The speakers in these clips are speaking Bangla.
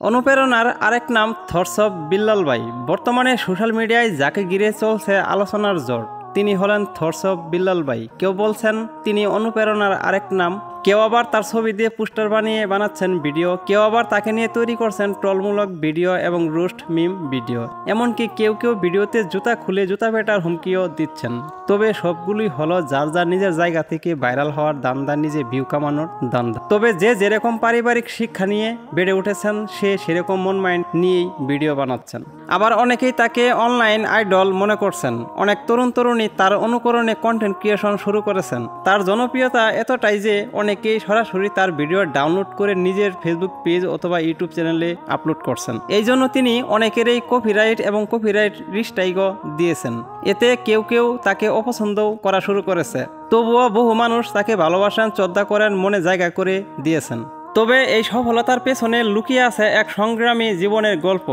অনুপ্রেরণার আরেক নাম থটস অফ বিল্লাল ভাই। বর্তমানে সোশ্যাল মিডিয়ায় যাকে ঘিরে চলছে আলোচনার ঝড়, তিনি হলেন থটস অফ বিল্লাল ভাই। কেউ বলছেন তিনি অনুপ্রেরণার আরেক নাম, কেউ আবার তার ছবি দিয়ে পোস্টার বানাচ্ছেন ভিডিও, কেউ আবার তাকে নিয়ে তৈরি করছেন ট্রলমূলক ভিডিও এবং রোস্ট মিম ভিডিও। এমনকি কেউ কেউ ভিডিওতে জুতা খুলে জুতা পেটার হুমকিও দিচ্ছেন। তবে সবগুলোই হলো যার যার নিজের জায়গা থেকে ভাইরাল হওয়ার দান্দা, নিজে ভিউ কামানোর দান্দা। তবে যে যেরকম পারিবারিক শিক্ষা নিয়ে বেড়ে উঠেছেন, সে সেরকম মন মাইন্ড নিয়েই ভিডিও বানাচ্ছেন। আবার অনেকেই তাকে অনলাইন আইডল মনে করছেন। অনেক তরুণ তরুণী তার অনুকরণে কন্টেন্ট ক্রিয়েশন শুরু করেছেন। তার জনপ্রিয়তা এতটাই যে অনেকেই সরাসরি তার ভিডিও ডাউনলোড করে নিজের ফেসবুক পেজ অথবা ইউটিউব চ্যানেলে আপলোড করছেন। এই জন্য তিনি অনেকেরই কপিরাইট এবং কপিরাইট রিস্ট্রাইকও দিয়েছেন। এতে কেউ কেউ তাকে অপছন্দও করা শুরু করেছে। তবুও বহু মানুষ তাকে ভালোবাসেন, শ্রদ্ধা করেন, মনে জায়গা করে দিয়েছেন। তবে এই সফলতার পেছনে লুকিয়ে আছে এক সংগ্রামী জীবনের গল্প।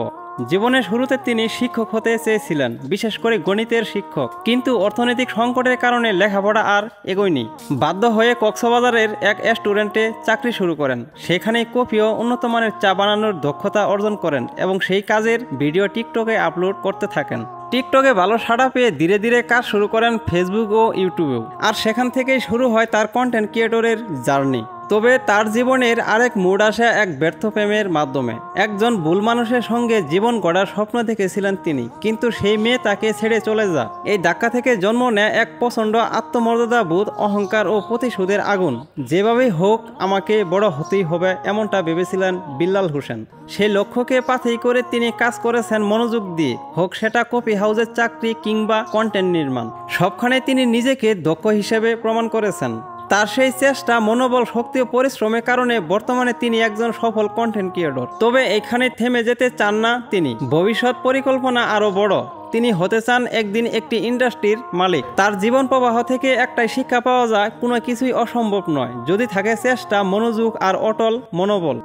জীবনের শুরুতে তিনি শিক্ষক হতে চেয়েছিলেন, বিশেষ করে গণিতের শিক্ষক। কিন্তু অর্থনৈতিক সংকটের কারণে লেখাপড়া আর এগোয়নি। বাধ্য হয়ে কক্সবাজারের এক রেস্টুরেন্টে চাকরি শুরু করেন। সেখানেই কফি ও উন্নত মানের চা বানানোর দক্ষতা অর্জন করেন এবং সেই কাজের ভিডিও টিকটকে আপলোড করতে থাকেন। টিকটকে ভালো সাড়া পেয়ে ধীরে ধীরে কাজ শুরু করেন ফেসবুক ও ইউটিউবেও। আর সেখান থেকেই শুরু হয় তার কন্টেন্ট ক্রিয়েটরের জার্নি। তবে তার জীবনের আরেক মোড় আসে এক ব্যর্থ প্রেমের মাধ্যমে। একজন ভুল মানুষের সঙ্গে জীবন গড়ার স্বপ্ন দেখেছিলেন তিনি, কিন্তু সেই মেয়ে তাকে ছেড়ে চলে যায়। এই ধাক্কা থেকে জন্ম নেয় এক প্রচণ্ড আত্মমর্যাদা বোধ, অহংকার ও প্রতিশোধের আগুন। যেভাবেই হোক আমাকে বড় হতেই হবে, এমনটা ভেবেছিলেন বিল্লাল হোসেন। সেই লক্ষ্যকে পাথেয় করে তিনি কাজ করেছেন মনোযোগ দিয়ে, হোক সেটা কফি হাউসের চাকরি কিংবা কন্টেন্ট নির্মাণ। সবখানে তিনি নিজেকে দক্ষ হিসেবে প্রমাণ করেছেন। তার সেই চেষ্টা, মনোবল, শক্তি ও পরিশ্রমের কারণে বর্তমানে তিনি একজন সফল কন্টেন্ট ক্রিয়েটর। তবে এখানে থেমে যেতে চান না তিনি। ভবিষ্যৎ পরিকল্পনা আরো বড়। তিনি হতে চান একদিন একটি ইন্ডাস্ট্রির মালিক। তার জীবন প্রবাহ থেকে একটাই শিক্ষা পাওয়া যায়, কোনো কিছুই অসম্ভব নয় যদি থাকে চেষ্টা, মনোযোগ আর অটল মনোবল।